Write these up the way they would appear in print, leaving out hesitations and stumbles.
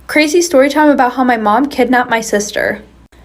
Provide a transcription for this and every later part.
Crazy story time about how my mom kidnapped my sister.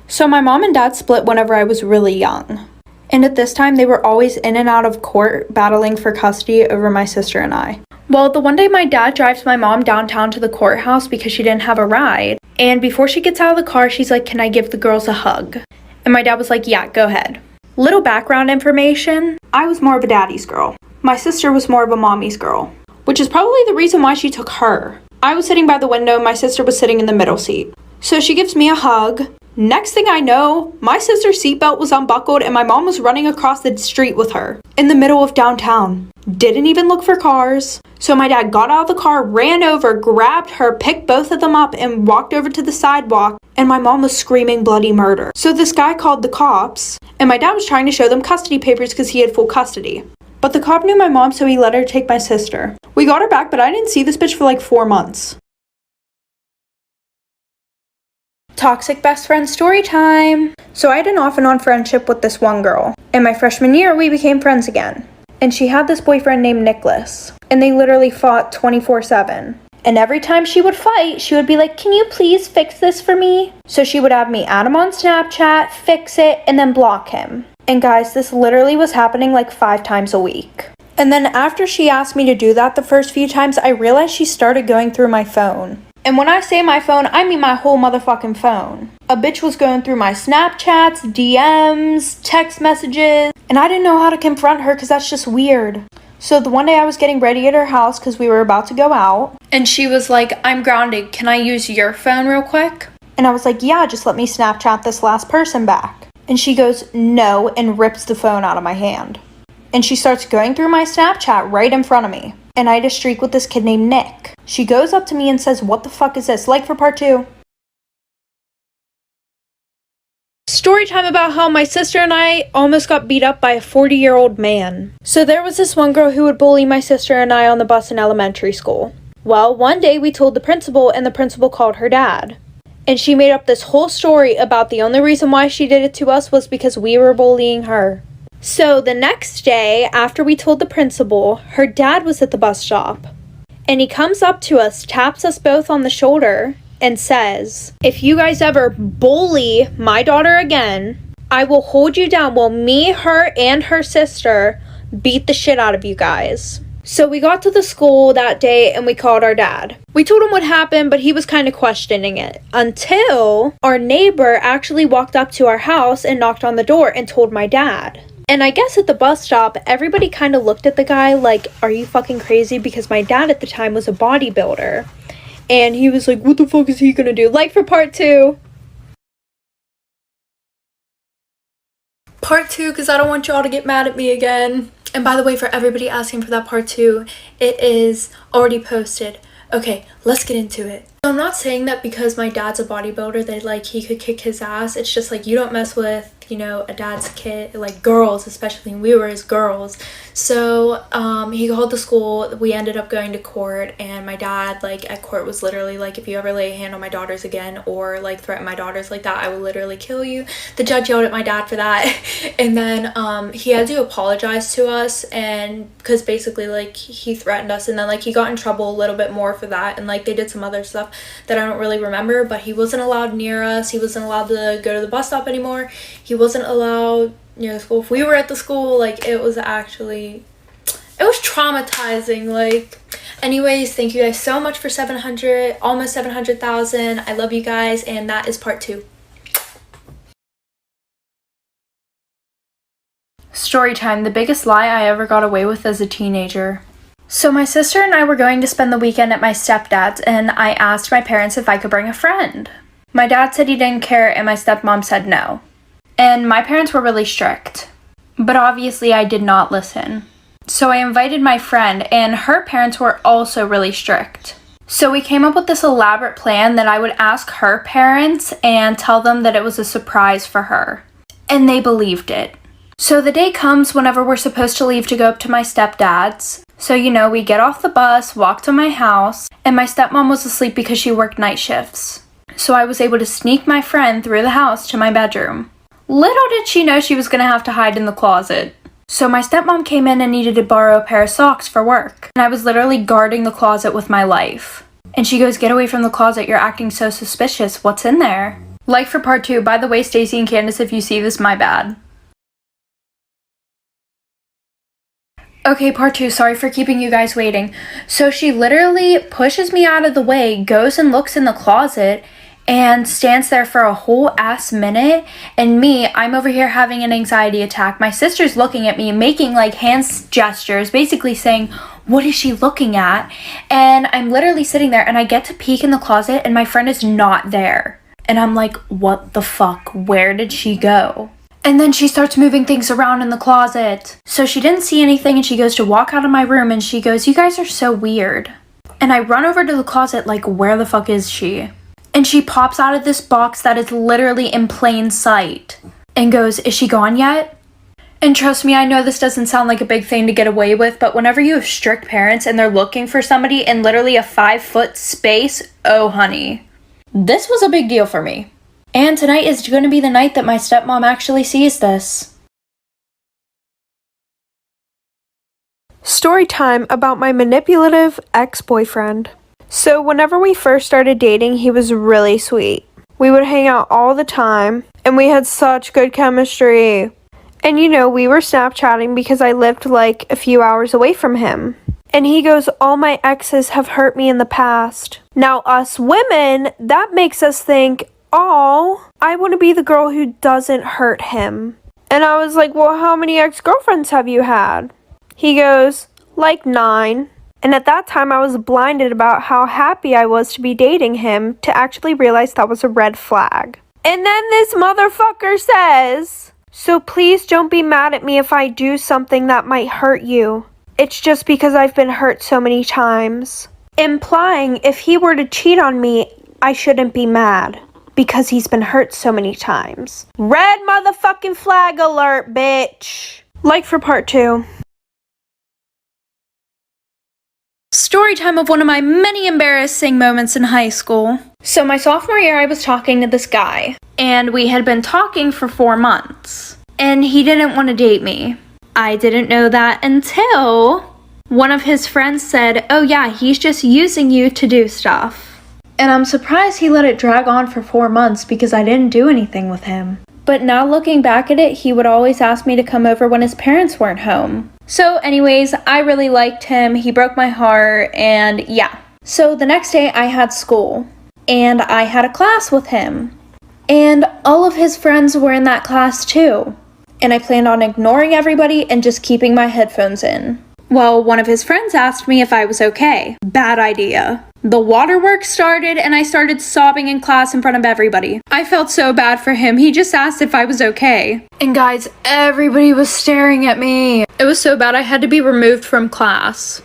So my mom and dad split whenever I was really young. And at this time, they were always in and out of court battling for custody over my sister and I. Well, the one day my dad drives my mom downtown to the courthouse because she didn't have a ride. And before she gets out of the car, she's like, "Can I give the girls a hug?" And my dad was like, "Yeah, go ahead." Little background information. I was more of a daddy's girl. My sister was more of a mommy's girl, which is probably the reason why she took her. I was sitting by the window, my sister was sitting in the middle seat. So she gives me a hug. Next thing I know, my sister's seatbelt was unbuckled and my mom was running across the street with her in the middle of downtown. Didn't even look for cars. So my dad got out of the car, ran over, grabbed her, picked both of them up and walked over to the sidewalk, and my mom was screaming bloody murder. So this guy called the cops and my dad was trying to show them custody papers because he had full custody. But the cop knew my mom, so he let her take my sister. We got her back, but I didn't see this bitch for like 4 months. Toxic best friend story time. So I had an off and on friendship with this one girl. In my freshman year, we became friends again. And she had this boyfriend named Nicholas. And they literally fought 24/7. And every time she would fight, she would be like, "Can you please fix this for me?" So she would have me add him on Snapchat, fix it, and then block him. And guys, this literally was happening like 5 times a week. And then after she asked me to do that the first few times, I realized she started going through my phone. And when I say my phone, I mean my whole motherfucking phone. A bitch was going through my Snapchats, DMs, text messages, and I didn't know how to confront her because that's just weird. So the one day I was getting ready at her house because we were about to go out, and she was like, "I'm grounded, can I use your phone real quick?" And I was like, "Yeah, just let me Snapchat this last person back." And she goes, "No," and rips the phone out of my hand. And she starts going through my Snapchat right in front of me. And I had a streak with this kid named Nick. She goes up to me and says, "What the fuck is this?" Like for part 2. Story time about how my sister and I almost got beat up by a 40-year-old man. So there was this one girl who would bully my sister and I on the bus in elementary school. Well, one day we told the principal and the principal called her dad. And she made up this whole story about the only reason why she did it to us was because we were bullying her. So the next day, after we told the principal, her dad was at the bus stop. And he comes up to us, taps us both on the shoulder, and says, "If you guys ever bully my daughter again, I will hold you down while me, her, and her sister beat the shit out of you guys." So we got to the school that day and we called our dad. We told him what happened, but he was kind of questioning it. Until our neighbor actually walked up to our house and knocked on the door and told my dad. And I guess at the bus stop, everybody kind of looked at the guy like, "Are you fucking crazy?" Because my dad at the time was a bodybuilder. And he was like, "What the fuck is he gonna do?" Like for part 2. Part 2, because I don't want y'all to get mad at me again. And by the way, for everybody asking for that part 2, it is already posted. Okay, let's get into it. So I'm not saying that because my dad's a bodybuilder that like he could kick his ass. It's just like you don't mess with, you know, a dad's kid, like girls, especially when we were as girls. So he called the school. We ended up going to court, and my dad like at court was literally like, "If you ever lay a hand on my daughters again or like threaten my daughters like that, I will literally kill you." The judge yelled at my dad for that. And then he had to apologize to us, and because basically like he threatened us, and then like he got in trouble a little bit more for that, and like they did some other stuff that I don't really remember. But he wasn't allowed near us. He wasn't allowed to go to the bus stop anymore. He wasn't allowed near the school. If we were at the school, like it was traumatizing. Like, anyways, thank you guys so much for 700, almost 700,000. I love you guys, and that is part 2. Story time, the biggest lie I ever got away with as a teenager. So my sister and I were going to spend the weekend at my stepdad's, and I asked my parents if I could bring a friend. My dad said he didn't care, and my stepmom said no. And my parents were really strict. But obviously I did not listen. So I invited my friend, and her parents were also really strict. So we came up with this elaborate plan that I would ask her parents and tell them that it was a surprise for her. And they believed it. So the day comes whenever we're supposed to leave to go up to my stepdad's. So, you know, we get off the bus, walk to my house, and my stepmom was asleep because she worked night shifts. So I was able to sneak my friend through the house to my bedroom. Little did she know she was going to have to hide in the closet. So my stepmom came in and needed to borrow a pair of socks for work. And I was literally guarding the closet with my life. And she goes, "Get away from the closet, you're acting so suspicious. What's in there?" Like for part 2. By the way, Stacy and Candace, if you see this, my bad. Okay, part 2, sorry for keeping you guys waiting. So she literally pushes me out of the way, goes and looks in the closet, and stands there for a whole ass minute. And me, I'm over here having an anxiety attack. My sister's looking at me, making like hand gestures, basically saying, "What is she looking at?" And I'm literally sitting there and I get to peek in the closet and my friend is not there. And I'm like, what the fuck? Where did she go? And then she starts moving things around in the closet. So she didn't see anything and she goes to walk out of my room and she goes, "You guys are so weird." And I run over to the closet like, where the fuck is she? And she pops out of this box that is literally in plain sight and goes, "Is she gone yet?" And trust me, I know this doesn't sound like a big thing to get away with, but whenever you have strict parents and they're looking for somebody in literally a 5-foot space, oh honey, this was a big deal for me. And tonight is going to be the night that my stepmom actually sees this. Story time about my manipulative ex-boyfriend. So whenever we first started dating, he was really sweet. We would hang out all the time, and we had such good chemistry. And you know, we were Snapchatting because I lived like a few hours away from him. And he goes, "All my exes have hurt me in the past." Now us women, that makes us think, "Oh, I want to be the girl who doesn't hurt him." And I was like, "Well, how many ex-girlfriends have you had?" He goes, "Like 9. And at that time, I was blinded about how happy I was to be dating him to actually realize that was a red flag. And then this motherfucker says, "So please don't be mad at me if I do something that might hurt you. It's just because I've been hurt so many times." Implying if he were to cheat on me, I shouldn't be mad because he's been hurt so many times. Red motherfucking flag alert, bitch. Like for part 2. Story time of one of my many embarrassing moments in high school. So my sophomore year, I was talking to this guy, and we had been talking for 4 months, and he didn't want to date me. I didn't know that until one of his friends said, "Oh yeah, he's just using you to do stuff." And I'm surprised he let it drag on for 4 months because I didn't do anything with him. But now looking back at it, he would always ask me to come over when his parents weren't home. So anyways, I really liked him, he broke my heart, and yeah. So the next day I had school, and I had a class with him. And all of his friends were in that class too. And I planned on ignoring everybody and just keeping my headphones in. Well, one of his friends asked me if I was okay. Bad idea. The waterworks started and I started sobbing in class in front of everybody. I felt so bad for him. He just asked if I was okay. And guys, everybody was staring at me. It was so bad I had to be removed from class.